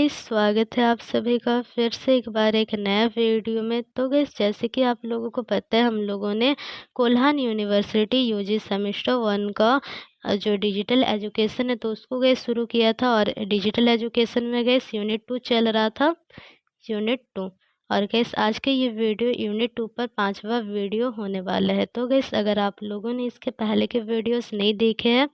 Guys, स्वागत है आप सभी का फिर से एक बार एक नया वीडियो में। तो गाइस, जैसे कि आप लोगों को पता है, हम लोगों ने कोल्हान यूनिवर्सिटी यूजी सेमेस्टर 1 का जो डिजिटल एजुकेशन है तो उसको गाइस शुरू किया था। और डिजिटल एजुकेशन में गाइस यूनिट 2 चल रहा था, यूनिट 2। और गाइस, आज के ये वीडियो यूनिट 2 पर 5वां वीडियो होने वाला है। तो गाइस, अगर आप लोगों ने इसके पहले के वीडियोस नहीं देखे हैं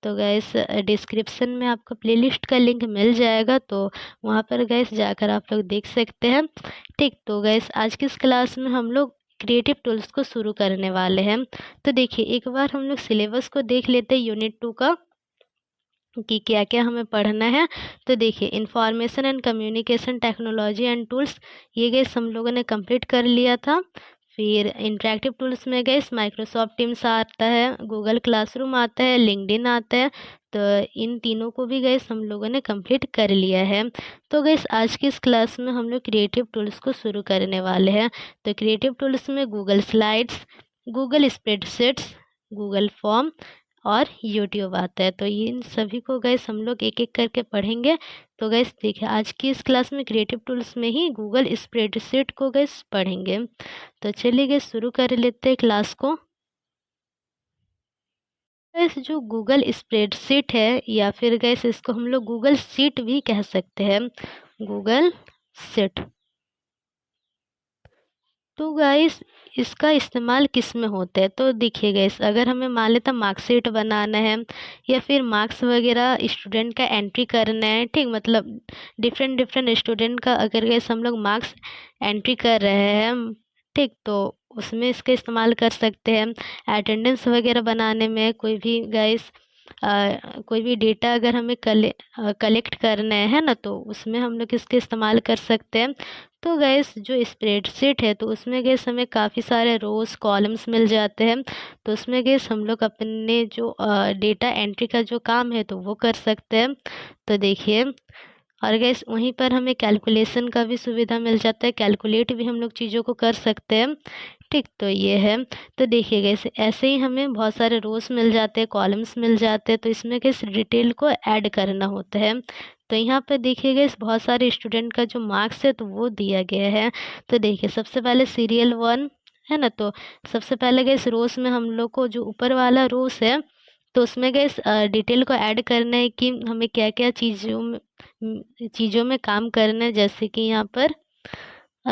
तो गाइस डिस्क्रिप्शन में आपको प्लेलिस्ट का लिंक मिल जाएगा, तो वहाँ पर गाइस जाकर आप लोग देख सकते हैं। ठीक, तो गाइस आज की इस क्लास में हम लोग क्रिएटिव टूल्स को शुरू करने वाले हैं। तो देखिए, एक बार हम लोग सिलेबस को देख लेते हैं यूनिट 2 का कि क्या-क्या हमें पढ़ना है। तो देखिए, information and communication technology and tools, ये गाइस हम लोगों ने कंप्लीट कर लिया था। फिर इंटरैक्टिव टूल्स में गाइस माइक्रोसॉफ्ट टीम्स आता है, गूगल क्लासरूम आता है, लिंक्डइन आता है। तो इन तीनों को भी गाइस हम लोगों ने कंप्लीट कर लिया है। तो गाइस आज की इस क्लास में हम लोग क्रिएटिव टूल्स को शुरू करने वाले हैं। तो क्रिएटिव टूल्स में Google slides, Google spreadsheets, Google form और यूट्यूब आता है। तो इन सभी को गाइस हम लोग एक-एक करके पढ़ेंगे। तो गाइस देखिए, आज की इस क्लास में क्रिएटिव टूल्स में ही गूगल स्प्रेडशीट को गाइस पढ़ेंगे। तो चलिए गाइस शुरू कर लेते हैं क्लास को। गाइस, जो गूगल स्प्रेडशीट है या फिर गाइस इसको हम लोग गूगल शीट भी कह सकते हैं, गूगल शीट। तो गाइस, इसका इस्तेमाल किस में होता है? तो देखिए गाइस, अगर हमें मान लेते हैं मार्कशीट बनाना है या फिर मार्क्स वगैरह स्टूडेंट का एंट्री करना है, ठीक, मतलब डिफरेंट डिफरेंट स्टूडेंट का अगर गाइस हम लोग मार्क्स एंट्री कर रहे हैं, ठीक, तो उसमें इसका इस्तेमाल कर सकते हैं। अटेंडेंस वगैरह बनाने में कोई भी डेटा अगर हमें कलेक्ट करना है ना, तो उसमें हम लोग इसका इस्तेमाल कर सकते हैं। तो गैस जो स्प्रेडशीट है तो उसमें गैस हमें काफ़ी सारे रोज़ कॉलम्स मिल जाते हैं। तो उसमें गैस हम लोग अपने जो डेटा एंट्री का जो काम है तो वो कर सकते हैं। तो देखिए, और गैस वहीं पर हमें कैलकुलेशन का भी सुविधा मिल जाता है, कैलकुलेट भी हम लोग चीज़ों को कर सकते हैं। ठीक, तो ये है। तो देखिए गैस, ऐसे ही हमें बहुत सारे रोज़ मिल जाते हैं, कॉलम्स मिल जाते हैं, तो इसमें किस डिटेल को ऐड करना होता है। तो यहाँ पे देखिए गाइस, बहुत सारे स्टूडेंट का जो मार्क्स है तो वो दिया गया है। तो देखिए, सबसे पहले सीरियल 1 है ना, तो सबसे पहले गाइस रोज़ में हम लोग को जो ऊपर वाला रोज़ है तो उसमें गाइस डिटेल को ऐड करना है कि हमें क्या-क्या चीज़ों में काम करना है। जैसे कि यहाँ पर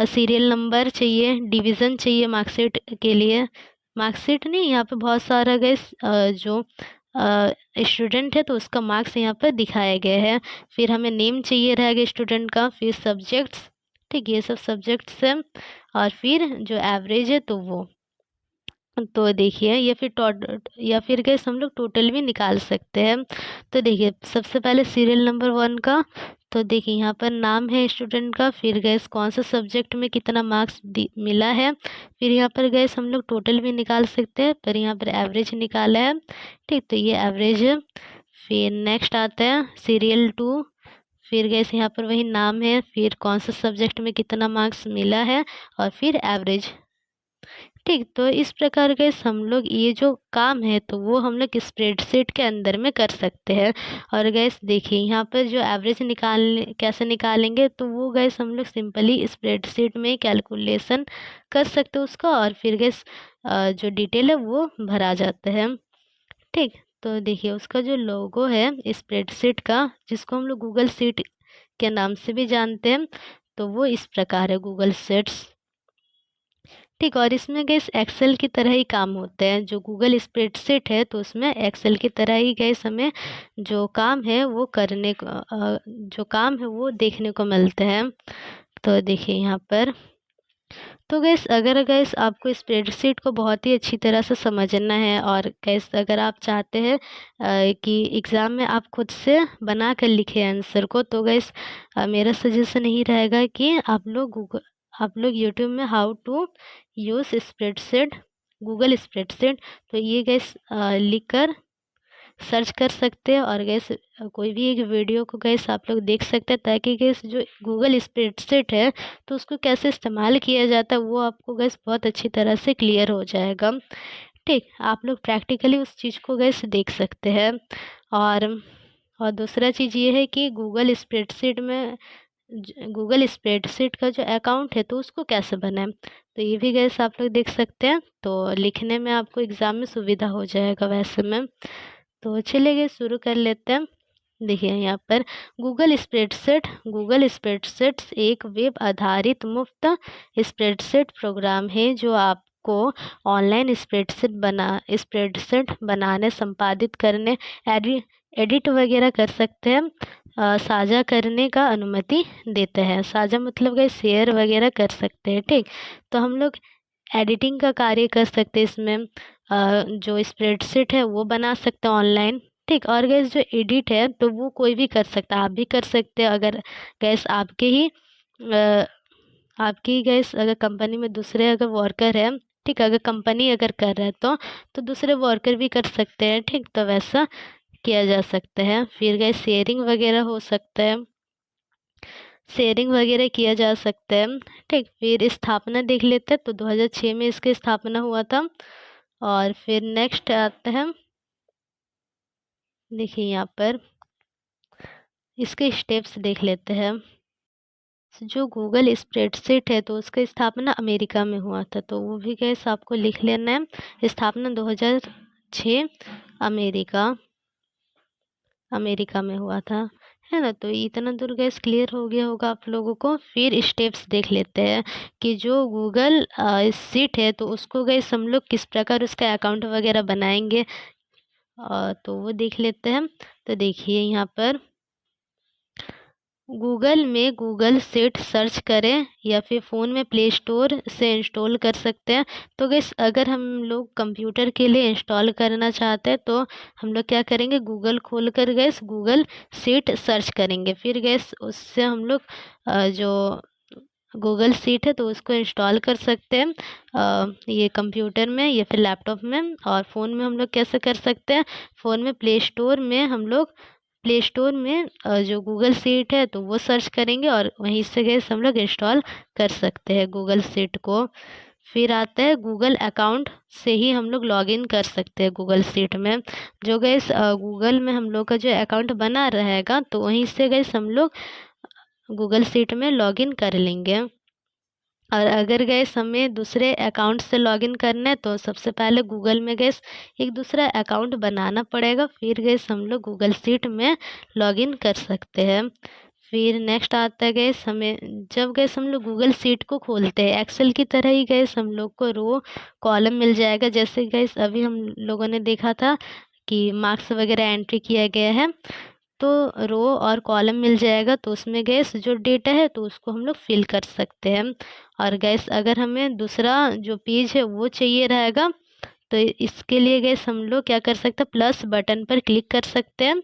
सीरियल नंबर चाहिए, डिवीज़न चाहिए मार्कशीट के लिए। मार्कशीट नहीं, यहाँ पे बहुत सारा गाइस जो स्टूडेंट है तो उसका मार्क्स यहाँ पर दिखाया गया है। फिर हमें नेम चाहिए रहेगा स्टूडेंट का, फिर सब्जेक्ट्स, ठीक, ये सब सब्जेक्ट्स हैं। और फिर जो एवरेज है तो वो। तो देखिए, या फिर गैस हम लोग टोटल भी निकाल सकते हैं। तो देखिए, सबसे पहले सीरियल नंबर 1 का, तो देखिए यहाँ पर नाम है स्टूडेंट का, फिर गैस कौन सा सब्जेक्ट में कितना मार्क्स मिला है, फिर यहाँ पर गैस हम लोग टोटल भी निकाल सकते हैं, पर यहाँ पर एवरेज निकाला है। ठीक, तो ये एवरेज है। फिर नेक्स्ट आता है सीरियल 2, फिर गैस यहाँ पर वही नाम है, फिर कौन सा सब्जेक्ट में कितना मार्क्स मिला है और फिर एवरेज। ठीक, तो इस प्रकार के हम लोग ये जो काम है तो वो हम लोग स्प्रेडशीट के अंदर में कर सकते हैं। और गैस देखिए, यहाँ पर जो एवरेज कैसे निकालेंगे, तो वो गैस हम लोग सिंपली स्प्रेडशीट में कैलकुलेशन कर सकते हैं उसका, और फिर गैस जो डिटेल है वो भरा जाता है। ठीक, तो देखिए उसका जो लोगो है स्प्रेडशीट का, जिसको हम लोग गूगल शीट के नाम से भी जानते हैं, तो वो इस प्रकार है, गूगल शीट्स। ठीक, और इसमें गैस एक्सेल की तरह ही काम होते हैं। जो गूगल स्प्रेडशीट है तो उसमें एक्सेल की तरह ही गैस हमें जो काम है वो जो काम है वो देखने को मिलते हैं। तो देखिए यहाँ पर, तो गैस अगर गैस आपको स्प्रेडशीट को बहुत ही अच्छी तरह से समझना है और गैस अगर आप चाहते हैं कि एग्ज़ाम में आप खुद से बना कर लिखें आंसर को, तो गैस मेरा सजेशन यही रहेगा कि आप लोग यूट्यूब में how to use spreadsheet, Google spreadsheet, तो ये गैस लिख कर सर्च कर सकते हैं। और गैस कोई भी एक वीडियो को गैस आप लोग देख सकते हैं, ताकि गैस जो गूगल स्प्रेडशीट है तो उसको कैसे इस्तेमाल किया जाता है वो आपको गैस बहुत अच्छी तरह से क्लियर हो जाएगा। ठीक, आप लोग प्रैक्टिकली उस चीज़ को गैस देख सकते हैं। और और दूसरा चीज़ ये है कि गूगल स्प्रेडशीट में गूगल स्प्रेडशीट का जो अकाउंट है तो उसको कैसे बनाएं, तो ये भी गैस आप लोग देख सकते हैं। तो लिखने में आपको एग्ज़ाम में सुविधा हो जाएगा वैसे में। तो चलिए गए शुरू कर लेते हैं। देखिए यहाँ पर गूगल स्प्रेडशीट्स एक वेब आधारित मुफ्त स्प्रेडशीट प्रोग्राम है जो आपको ऑनलाइन स्प्रेडशीट बनाने, संपादित करने, एडिट वगैरह कर सकते हैं, साझा करने का अनुमति देते हैं। साझा मतलब गए शेयर वगैरह कर सकते हैं, ठीक। तो हम लोग एडिटिंग का कार्य कर सकते हैं इसमें, जो स्प्रेडशीट है वो बना सकते हैं ऑनलाइन, ठीक। और गैस जो एडिट है तो वो कोई भी कर सकता है, आप भी कर सकते हैं। अगर गैस आपकी गैस अगर कंपनी में दूसरे अगर वर्कर है, ठीक, अगर कंपनी अगर कर रहा है तो दूसरे वर्कर भी कर सकते हैं, ठीक। तो वैसा किया जा सकता है। फिर गैस शेयरिंग वगैरह किया जा सकता है, ठीक। फिर स्थापना देख लेते हैं, तो 2006 में इसकी स्थापना हुआ था। और फिर नेक्स्ट आता है, देखिए यहाँ पर इसके स्टेप्स देख लेते हैं। जो गूगल स्प्रेडशीट है तो उसका स्थापना अमेरिका में हुआ था, तो वो भी गैस आपको लिख लेना है। स्थापना 2006 अमेरिका अमेरिका में हुआ था, है ना। तो इतना दूर गैस क्लियर हो गया होगा आप लोगों को। फिर स्टेप्स देख लेते हैं कि जो गूगल सीट है तो उसको गैस हम लोग किस प्रकार उसका अकाउंट वगैरह बनाएंगे, तो वो देख लेते हैं। तो देखिए यहाँ पर गूगल में गूगल सीट सर्च करें या फिर फ़ोन में प्ले स्टोर से इंस्टॉल कर सकते हैं। तो गैस अगर हम लोग कंप्यूटर के लिए इंस्टॉल करना चाहते हैं तो हम लोग क्या करेंगे, गूगल खोल कर गैस गूगल सीट सर्च करेंगे। फिर गैस उससे हम लोग जो गूगल सीट है तो उसको इंस्टॉल कर सकते हैं, ये कंप्यूटर में या फिर लैपटॉप में। और फ़ोन में हम लोग कैसे कर सकते हैं, फ़ोन में प्ले स्टोर में जो गूगल सीट है तो वो सर्च करेंगे और वहीं से गैस हम लोग इंस्टॉल कर सकते हैं गूगल सीट को। फिर आता है गूगल अकाउंट से ही हम लोग लॉगिन कर सकते हैं गूगल सीट में। जो गैस गूगल में हम लोग का जो अकाउंट बना रहेगा तो वहीं से गैस हम लोग गूगल सीट में लॉगिन कर लेंगे। और अगर गैस हमें दूसरे अकाउंट से लॉगिन करना है तो सबसे पहले गूगल में गैस एक दूसरा अकाउंट बनाना पड़ेगा, फिर गैस हम लोग गूगल सीट में लॉगिन कर सकते हैं। फिर नेक्स्ट आता है गैस हमें, जब गैस हम लोग गूगल सीट को खोलते हैं एक्सेल की तरह ही गैस हम लोग को रो कॉलम मिल जाएगा। जैसे गैस अभी हम लोगों ने देखा था कि मार्क्स वगैरह एंट्री किया गया है, तो रो और कॉलम मिल जाएगा। तो उसमें गैस जो डेटा है तो उसको हम लोग फिल कर सकते हैं। और गैस अगर हमें दूसरा जो पेज है वो चाहिए रहेगा तो इसके लिए गैस हम लोग क्या कर सकते हैं, प्लस बटन पर क्लिक कर सकते हैं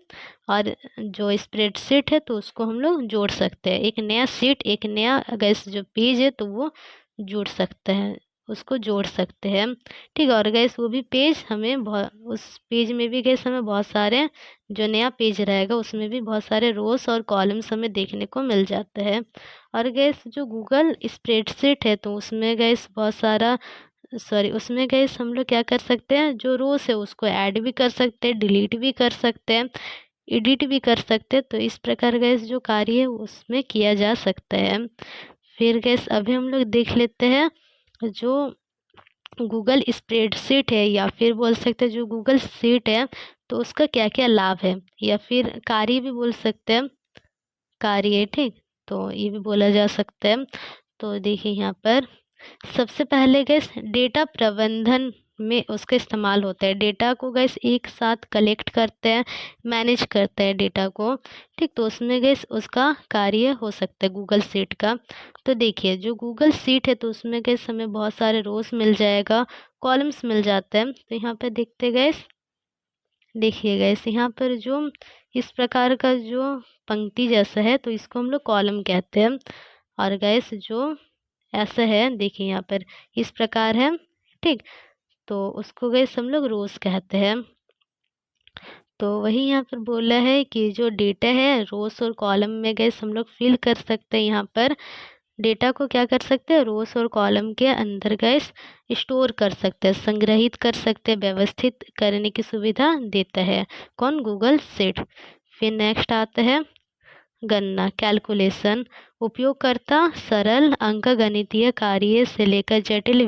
और जो स्प्रेडशीट है तो उसको हम लोग जोड़ सकते हैं। एक नया गैस जो पेज है तो वो जोड़ सकते हैं, उसको जोड़ सकते हैं, ठीक है। और गैस वो भी पेज हमें उस पेज में भी गैस हमें बहुत सारे, जो नया पेज रहेगा उसमें भी बहुत सारे रोस और कॉलम्स हमें देखने को मिल जाते हैं। और गैस जो गूगल स्प्रेडशीट है तो उसमें गैस हम लोग क्या कर सकते हैं, जो रोस है उसको ऐड भी कर सकते हैं, डिलीट भी कर सकते हैं, एडिट भी कर सकते हैं। तो इस प्रकार गैस जो कार्य है उसमें किया जा सकता है। फिर गैस अभी हम लोग देख लेते हैं जो गूगल स्प्रेडशीट है या फिर बोल सकते हैं जो गूगल शीट है तो उसका क्या क्या लाभ है, या फिर कार्य भी बोल सकते हैं, कार्य है, ठीक। तो ये भी बोला जा सकता है। तो देखिए यहाँ पर सबसे पहले गैस डेटा प्रबंधन में उसका इस्तेमाल होता है। डेटा को गैस एक साथ कलेक्ट करते हैं, मैनेज करते हैं डेटा को, ठीक। तो उसमें गैस उसका कार्य हो सकता है गूगल शीट का। तो देखिए जो गूगल शीट है तो उसमें गैस हमें बहुत सारे रोज मिल जाएगा, कॉलम्स मिल जाते हैं। तो यहाँ पे देखते गैस, देखिए गैस यहाँ पर जो इस प्रकार का जो पंक्ति जैसा है तो इसको हम लोग कॉलम कहते हैं। और गैस जो ऐसा है देखिए यहाँ पर इस प्रकार है, ठीक। तो उसको गैस हम लोग रोज कहते हैं। तो वही यहाँ पर बोला है कि जो डेटा है रोस और कॉलम में गैस हम लोग फिल कर सकते हैं। यहाँ पर डेटा को क्या कर सकते हैं, रोस और कॉलम के अंदर गैस स्टोर कर सकते हैं, संग्रहित कर सकते हैं, व्यवस्थित करने की सुविधा देता है कौन, गूगल शीट। फिर नेक्स्ट आता है गणना कैलकुलेशन। उपयोगकर्ता सरल अंकगणितीय कार्य से लेकर जटिल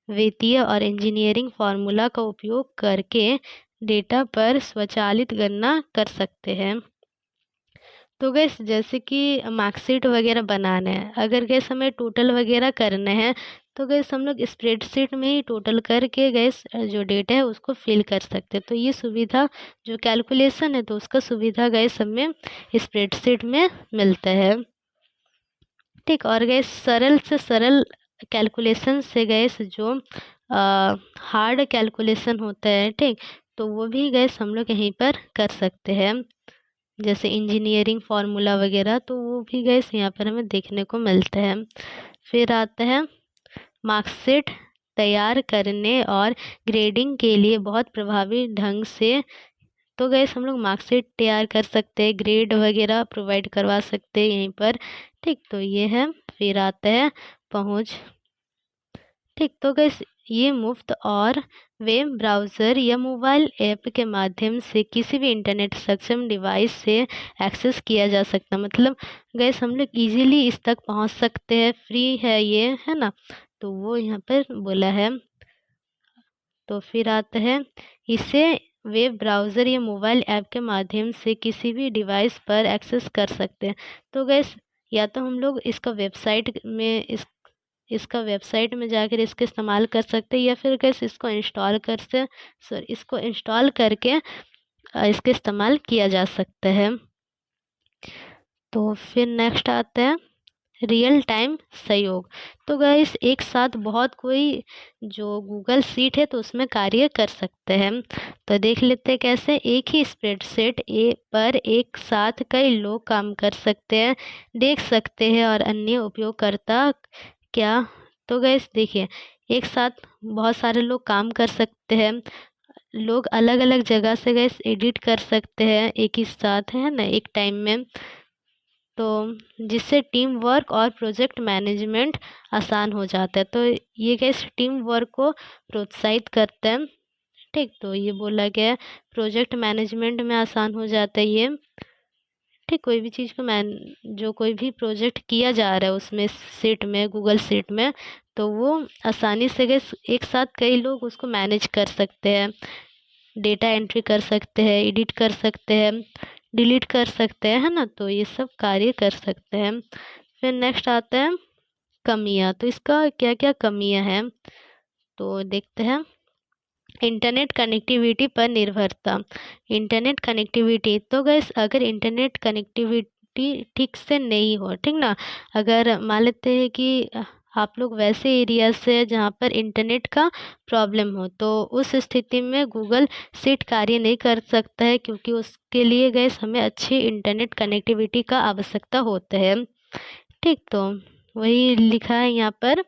वित्तीय और इंजीनियरिंग फार्मूला का उपयोग करके डेटा पर स्वचालित गणना कर सकते हैं। तो गैस जैसे कि मार्कशीट वगैरह बनाना है, अगर गैस हमें टोटल वगैरह करने हैं तो गैस हम लोग स्प्रेडशीट में ही टोटल करके गैस जो डेटा है उसको फिल कर सकते हैं। तो ये सुविधा जो कैलकुलेशन है तो उसका सुविधा गैस हमें स्प्रेडशीट में मिलता है। ठीक, और गैस सरल से सरल कैलकुलेशन से गैस जो हार्ड कैलकुलेशन होता है, ठीक, तो वो भी गैस हम लोग यहीं पर कर सकते हैं, जैसे इंजीनियरिंग फार्मूला वगैरह, तो वो भी गैस यहाँ पर हमें देखने को मिलता है। फिर आता है मार्कशीट तैयार करने और ग्रेडिंग के लिए बहुत प्रभावी ढंग से। तो गैस हम लोग मार्कशीट तैयार कर सकते हैं, ग्रेड वगैरह प्रोवाइड करवा सकते हैं यहीं पर। ठीक, तो ये है। फिर आता है पहुंच। ठीक, तो गैस ये मुफ्त और वेब ब्राउज़र या मोबाइल ऐप के माध्यम से किसी भी इंटरनेट सक्षम डिवाइस से एक्सेस किया जा सकता, मतलब गैस हम लोग इजीली इस तक पहुंच सकते हैं, फ्री है ये, है ना, तो वो यहाँ पर बोला है। तो फिर आता है इसे वेब ब्राउज़र या मोबाइल ऐप के माध्यम से किसी भी डिवाइस पर एक्सेस कर सकते हैं। तो गैस या तो हम लोग इसका वेबसाइट में जाकर इसका इस्तेमाल कर सकते हैं, या फिर कैसे इसको इंस्टॉल करके इसका इस्तेमाल किया जा सकता है। तो फिर नेक्स्ट आता है रियल टाइम सहयोग। तो गाइस एक साथ बहुत कोई जो गूगल सीट है तो उसमें कार्य कर सकते हैं। तो देख लेते हैं कैसे। एक ही स्प्रेडशीट पर एक साथ कई लोग काम कर सकते हैं, देख सकते हैं, और अन्य उपयोगकर्ता क्या। तो गैस देखिए, एक साथ बहुत सारे लोग काम कर सकते हैं, लोग अलग अलग जगह से गैस एडिट कर सकते हैं एक ही साथ, है ना, एक टाइम में। तो जिससे टीम वर्क और प्रोजेक्ट मैनेजमेंट आसान हो जाता है। तो ये गैस टीम वर्क को प्रोत्साहित करते हैं। ठीक, तो ये बोला गया है प्रोजेक्ट मैनेजमेंट में आसान हो जाता है ये। ठीक, कोई भी चीज़ को जो कोई भी प्रोजेक्ट किया जा रहा है उसमें सीट में, गूगल सीट में, तो वो आसानी से गैस एक साथ कई लोग उसको मैनेज कर सकते हैं, डेटा एंट्री कर सकते हैं, एडिट कर सकते हैं, डिलीट कर सकते हैं, है ना, तो ये सब कार्य कर सकते हैं। फिर नेक्स्ट आता है कमियां। तो इसका क्या क्या कमियां हैं तो देखते हैं। इंटरनेट कनेक्टिविटी पर निर्भरता। इंटरनेट कनेक्टिविटी, तो गैस अगर इंटरनेट कनेक्टिविटी ठीक से नहीं हो, ठीक ना, अगर मान लेते हैं कि आप लोग वैसे एरिया से हैं जहाँ पर इंटरनेट का प्रॉब्लम हो, तो उस स्थिति में गूगल सीट कार्य नहीं कर सकता है, क्योंकि उसके लिए गैस हमें अच्छी इंटरनेट कनेक्टिविटी का आवश्यकता होता है। ठीक, तो वही लिखा है यहाँ पर,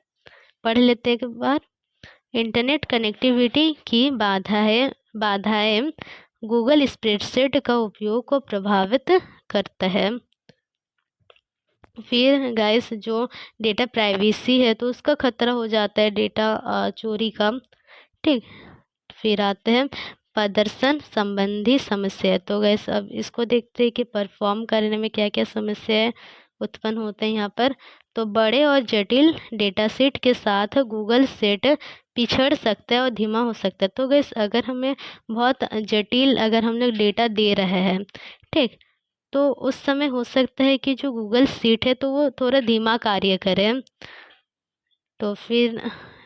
पढ़ लेते हैं एक बार। इंटरनेट कनेक्टिविटी की बाधाएं गूगल स्प्रेडशीट का उपयोग को प्रभावित करता है। फिर गाइस जो डेटा प्राइवेसी है तो उसका खतरा हो जाता है, डेटा चोरी का। ठीक, फिर आते हैं प्रदर्शन संबंधी समस्या। तो गैस अब इसको देखते हैं कि परफॉर्म करने में क्या क्या समस्याएं उत्पन्न होते हैं यहाँ पर। तो बड़े और जटिल डेटा सेट के साथ गूगल सेट पिछड़ सकता है और धीमा हो सकता है। तो गैस अगर हमें बहुत जटिल अगर हम लोग डेटा दे रहे हैं, ठीक, तो उस समय हो सकता है कि जो गूगल सीट है तो वो थोड़ा धीमा कार्य करे। तो फिर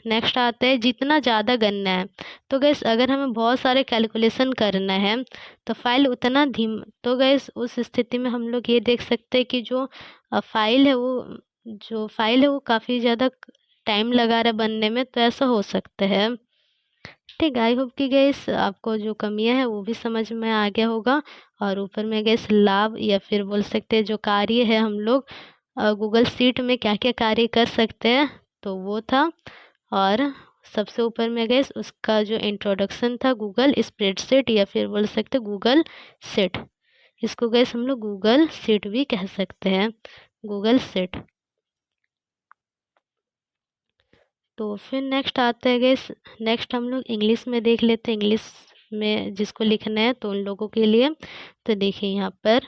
नेक्स्ट आता है जितना ज़्यादा गणना है। तो गैस अगर हमें बहुत सारे कैलकुलेशन करना है तो फाइल उतना तो गैस उस स्थिति में हम लोग ये देख सकते हैं कि जो फाइल है वो काफ़ी ज़्यादा टाइम लगा रहा है बनने में, तो ऐसा हो सकता है। ठीक, आई होप कि गैस आपको जो कमियां है वो भी समझ में आ गया होगा। और ऊपर में गैस लाभ या फिर बोल सकते हैं जो कार्य है हम लोग गूगल सीट में क्या क्या कार्य कर सकते हैं तो वो था। और सबसे ऊपर में गैस उसका जो इंट्रोडक्शन था गूगल स्प्रेडशीट या फिर बोल सकते गूगल सीट, इसको गैस हम लोग गूगल सीट भी कह सकते हैं, गूगल सीट। तो फिर नेक्स्ट आता है गैस, नेक्स्ट हम लोग इंग्लिश में देख लेते हैं, इंग्लिश में जिसको लिखना है तो उन लोगों के लिए। तो देखिए यहाँ पर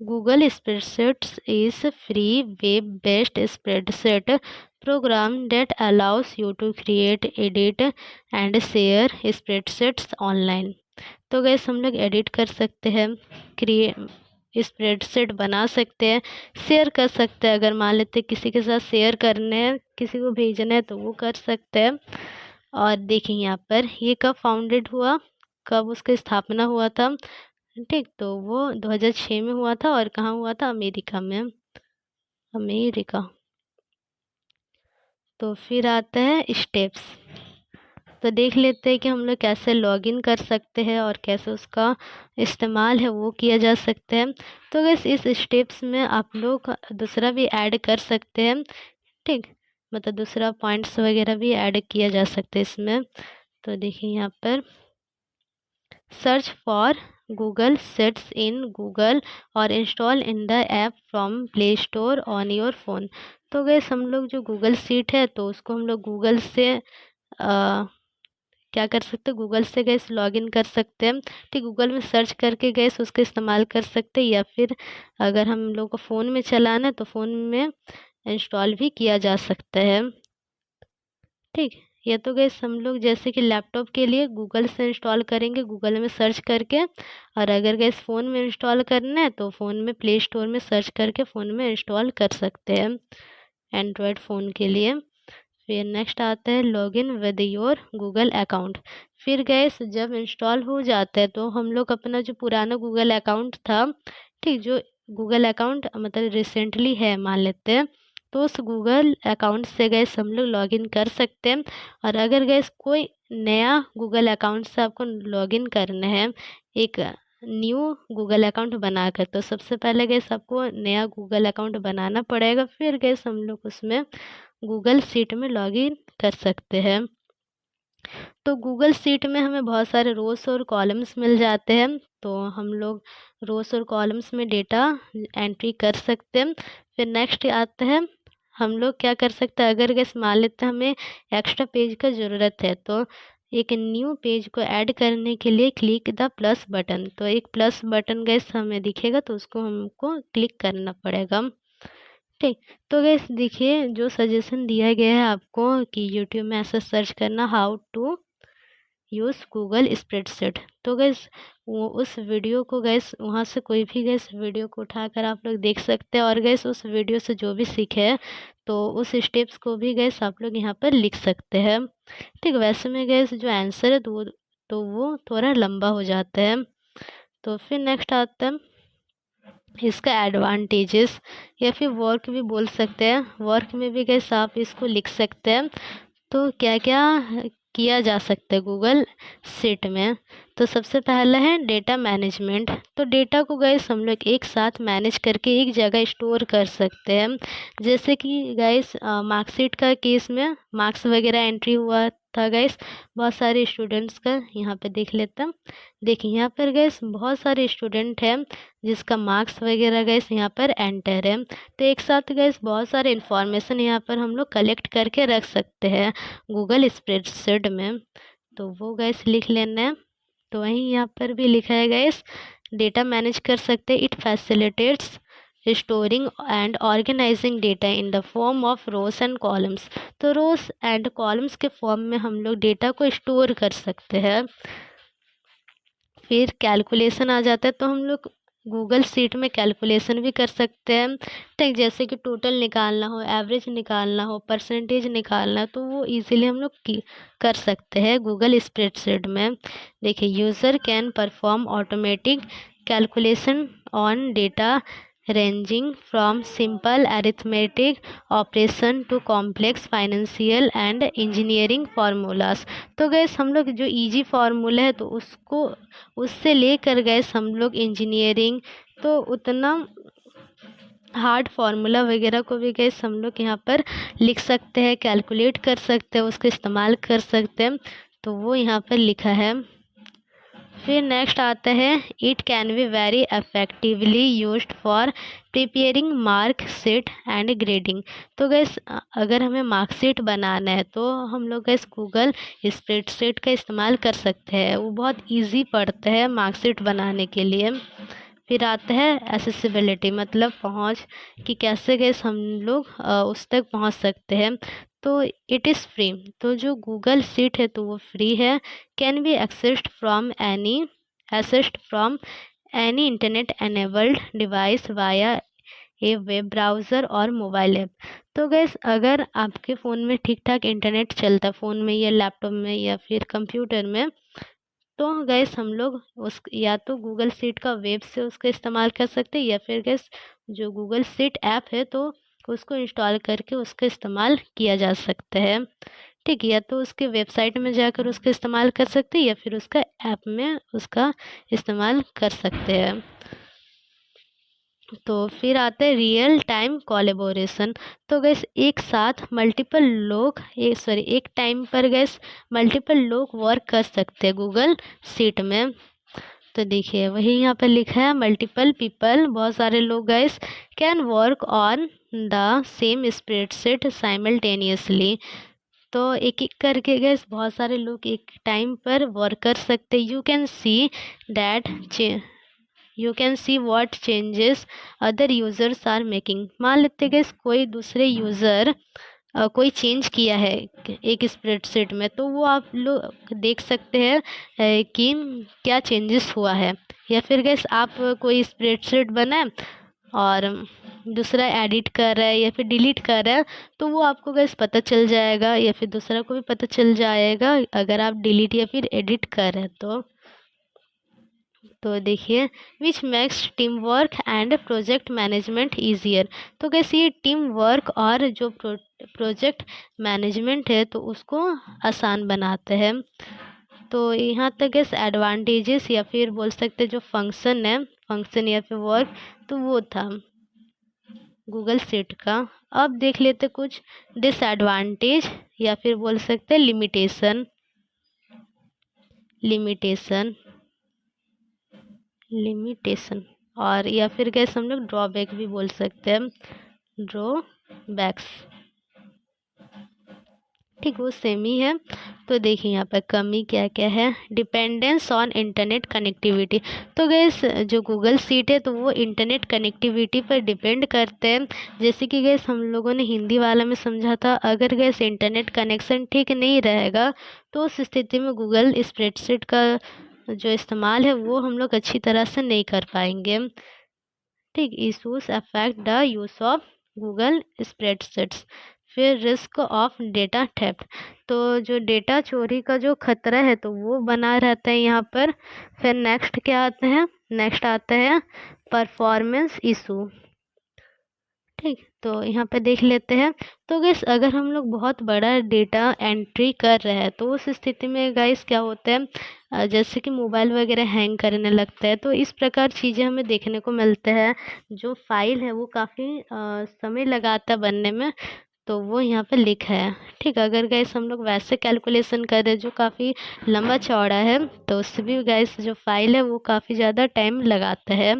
Google spreadsheets is free web based spreadsheet program that allows you to create, edit and share spreadsheets online। तो गैस हम लोग एडिट कर सकते हैं, क्रिए स्प्रेडशीट बना सकते हैं, शेयर कर सकते हैं। अगर मान लेते किसी के साथ शेयर करने हैं, किसी को भेजना है तो वो कर सकते हैं। और देखिए यहाँ पर ये कब फाउंडेड हुआ, कब उसकी स्थापना हुआ था, ठीक, तो वो 2006 में हुआ था। और कहाँ हुआ था, अमेरिका में, अमेरिका। तो फिर आता है स्टेप्स। तो देख लेते हैं कि हम लोग कैसे लॉगिन कर सकते हैं और कैसे उसका इस्तेमाल है वो किया जा सकता है। तो बस इस स्टेप्स में आप लोग दूसरा भी ऐड कर सकते हैं, ठीक, मतलब दूसरा पॉइंट्स वगैरह भी ऐड किया जा सकता है इसमें। तो देखिए यहाँ पर search for Google sets in Google और install in the app from Play Store on your phone. तो गैस हम लोग जो गूगल सीट है तो उसको हम लोग गूगल से क्या कर सकते हैं, गूगल से गैस लॉगिन कर सकते हैं, ठीक, गूगल में सर्च करके गैस उसका इस्तेमाल कर सकते हैं। या फिर अगर हम लोग को फ़ोन में चलाना है तो फ़ोन में इंस्टॉल भी किया जा सकता है, ठीक। ये तो गैस हम लोग जैसे कि लैपटॉप के लिए गूगल से इंस्टॉल करेंगे, गूगल में सर्च करके। और अगर गैस फ़ोन में इंस्टॉल करना है तो फ़ोन में प्ले स्टोर में सर्च करके फ़ोन में इंस्टॉल कर सकते हैं, एंड्रॉयड फ़ोन के लिए। फिर नेक्स्ट आता है login with your Google account. फिर गैस जब इंस्टॉल हो जाता है तो हम लोग अपना जो पुराना गूगल अकाउंट था, ठीक, जो गूगल अकाउंट मतलब रिसेंटली है मान लेते हैं, तो उस गूगल अकाउंट से गैस हम लोग लॉगिन कर सकते हैं। और अगर गैस कोई नया गूगल अकाउंट से आपको लॉगिन करना है, एक न्यू गूगल अकाउंट बनाकर, तो सबसे पहले गैस आपको नया गूगल अकाउंट बनाना पड़ेगा। फिर गैस हम लोग उसमें गूगल शीट में लॉगिन कर सकते हैं। तो गूगल शीट में हमें बहुत सारे रोज़ और कॉलम्स मिल जाते हैं, तो हम लोग रोज़ और कॉलम्स में डेटा एंट्री कर सकते हैं। फिर नेक्स्ट आता है हम लोग क्या कर सकते हैं, अगर गैस मान लेते हैं हमें एक्स्ट्रा पेज का ज़रूरत है तो एक न्यू पेज को ऐड करने के लिए क्लिक द प्लस बटन। तो एक प्लस बटन गैस हमें दिखेगा तो उसको हमको क्लिक करना पड़ेगा, ठीक। तो गैस देखिए जो सजेशन दिया गया है आपको कि यूट्यूब में ऐसा सर्च करना how to use Google spreadsheet. तो गैस वो उस वीडियो को गैस वहाँ से कोई भी गैस वीडियो को उठाकर आप लोग देख सकते हैं। और गैस उस वीडियो से जो भी सीखे है तो उस स्टेप्स को भी गैस आप लोग यहाँ पर लिख सकते हैं, ठीक। वैसे में गैस जो आंसर है तो वो थोड़ा लंबा हो जाता है। तो फिर नेक्स्ट आता है इसका एडवांटेजेस, या फिर वर्क भी बोल सकते हैं। वर्क में भी गैस आप इसको लिख सकते हैं। तो क्या क्या किया जा सकता है गूगल शीट में। तो सबसे पहला है डेटा मैनेजमेंट। तो डेटा को गैस हम लोग एक साथ मैनेज करके एक जगह स्टोर कर सकते हैं। जैसे कि गैस मार्कशीट का केस में मार्क्स वगैरह एंट्री हुआ था गैस बहुत सारे स्टूडेंट्स का, यहाँ पे देख लेता हूँ। देखिए यहाँ पर गैस बहुत सारे स्टूडेंट हैं जिसका मार्क्स वगैरह गैस यहाँ पर एंटर है। तो एक साथ गैस बहुत सारे इन्फॉर्मेशन यहाँ पर हम लोग कलेक्ट करके रख सकते हैं गूगल स्प्रेडशीट में। तो वो गैस लिख लेना है। तो वहीं यहाँ पर भी लिखा है गैस डेटा मैनेज कर सकते हैं। It facilitates storing and organising data in the form of rows and columns. तो रोज एंड कॉलम्स के फॉर्म में हम लोग डेटा को स्टोर कर सकते हैं। फिर कैलकुलेशन आ जाता है, तो हम लोग गूगल शीट में कैलकुलेशन भी कर सकते हैं, ठीक। जैसे कि टोटल निकालना हो, एवरेज निकालना हो, परसेंटेज निकालना, तो वो इजीली हम लोग कर सकते हैं गूगल स्प्रेडशीट में। देखिए user can perform automatic calculation on data ranging from simple arithmetic operation to complex financial and engineering formulas। तो गैस हम लोग जो इजी फार्मूला है तो उसको उससे लेकर गैस हम लोग इंजीनियरिंग, तो उतना हार्ड फार्मूला वगैरह को भी गैस हम लोग यहाँ पर लिख सकते हैं, कैलकुलेट कर सकते हैं, उसका इस्तेमाल कर सकते हैं। तो वो यहाँ पर लिखा है। फिर नेक्स्ट आता है it can be very effectively used for preparing marksheet and grading. तो गैस अगर हमें मार्कशीट बनाना है तो हम लोग गैस गूगल स्प्रेडशीट का इस्तेमाल कर सकते हैं। वो बहुत इजी पड़ता है मार्कशीट बनाने के लिए। फिर आता है एसेसिबिलिटी, मतलब पहुंच, कि कैसे गैस हम लोग उस तक पहुंच सकते हैं। तो इट इज़ फ्री, तो जो गूगल सीट है तो वो फ्री है। Can be accessed from any internet enabled device via A web browser और मोबाइल ऐप। तो गैस अगर आपके फ़ोन में ठीक ठाक इंटरनेट चलता, फ़ोन में या लैपटॉप में या फिर कंप्यूटर में, तो गैस हम लोग उस या तो गूगल सीट का वेब से उसका इस्तेमाल कर सकते हैं, या फिर गैस जो गूगल सीट ऐप है तो उसको इंस्टॉल करके उसका इस्तेमाल किया जा सकता है। ठीक है, या तो उसके वेबसाइट में जाकर उसका इस्तेमाल कर सकते हैं, या फिर उसका ऐप में उसका इस्तेमाल कर सकते हैं। तो फिर आता है रियल टाइम कोलैबोरेशन। तो गैस एक साथ मल्टीपल लोग एक टाइम पर गैस मल्टीपल लोग वर्क कर सकते हैं गूगल सीट में। तो देखिए वही यहाँ पर लिखा है, मल्टीपल पीपल, बहुत सारे लोग gas can work on the same spreadsheet simultaneously. तो एक एक करके गैस बहुत सारे लोग एक टाइम पर वर्क कर सकते। That you can see what changes other users are making. मान लेते गैस कोई दूसरे यूज़र कोई चेंज किया है एक स्प्रेडशीट में, तो वो आप लोग देख सकते हैं कि क्या चेंजेस हुआ है। या फिर गैस आप कोई स्प्रेडशीट बनाए और दूसरा एडिट कर रहा है या फिर डिलीट कर रहा है, तो वो आपको गैस पता चल जाएगा, या फिर दूसरा को भी पता चल जाएगा अगर आप डिलीट या फिर एडिट कर रहे हैं तो देखिए which makes team work and project management easier. तो कैसे ये टीम वर्क और जो प्रोजेक्ट मैनेजमेंट है तो उसको आसान बनाते हैं। तो यहाँ तक गैस एडवांटेजेस या फिर बोल सकते जो फंक्शन है, फंक्शन या फिर वर्क, तो वो था गूगल सीट का। अब देख लेते कुछ डिसएडवांटेज या फिर बोल सकते लिमिटेशन। लिमिटेशन लिमिटेशन और या फिर गैस हम लोग ड्रॉबैक भी बोल सकते हैं, ड्रॉबैक्स। ठीक, वो सेम ही है। तो देखिए यहाँ पर कमी क्या क्या है। Dependence on internet connectivity. तो गैस जो गूगल सीट है तो वो इंटरनेट कनेक्टिविटी पर डिपेंड करते हैं। जैसे कि गैस हम लोगों ने हिंदी वाला में समझा था, अगर गैस इंटरनेट कनेक्शन ठीक नहीं रहेगा तो उस स्थिति में गूगल स्प्रेडशीट का जो इस्तेमाल है वो हम लोग अच्छी तरह से नहीं कर पाएंगे। ठीक, issues affect the use of Google spreadsheets. फिर रिस्क ऑफ डेटा थेफ्ट। तो जो डेटा चोरी का जो खतरा है तो वो बना रहता है यहाँ पर। फिर नेक्स्ट क्या आता है, नेक्स्ट आता है परफॉर्मेंस इशू। ठीक, तो यहाँ पे देख लेते हैं। तो गैस अगर हम लोग बहुत बड़ा डेटा एंट्री कर रहे हैं तो उस स्थिति में गाइस क्या होता है, जैसे कि मोबाइल वगैरह हैंग करने लगता है, तो इस प्रकार चीज़ें हमें देखने को मिलते हैं। जो फाइल है वो काफ़ी समय लगाता है बनने में, तो वो यहाँ पे लिखा है। ठीक, अगर गैस हम लोग वैसे कैलकुलेशन करें जो काफ़ी लंबा चौड़ा है तो उससे भी गैस जो फाइल है वो काफ़ी ज़्यादा टाइम लगाता है।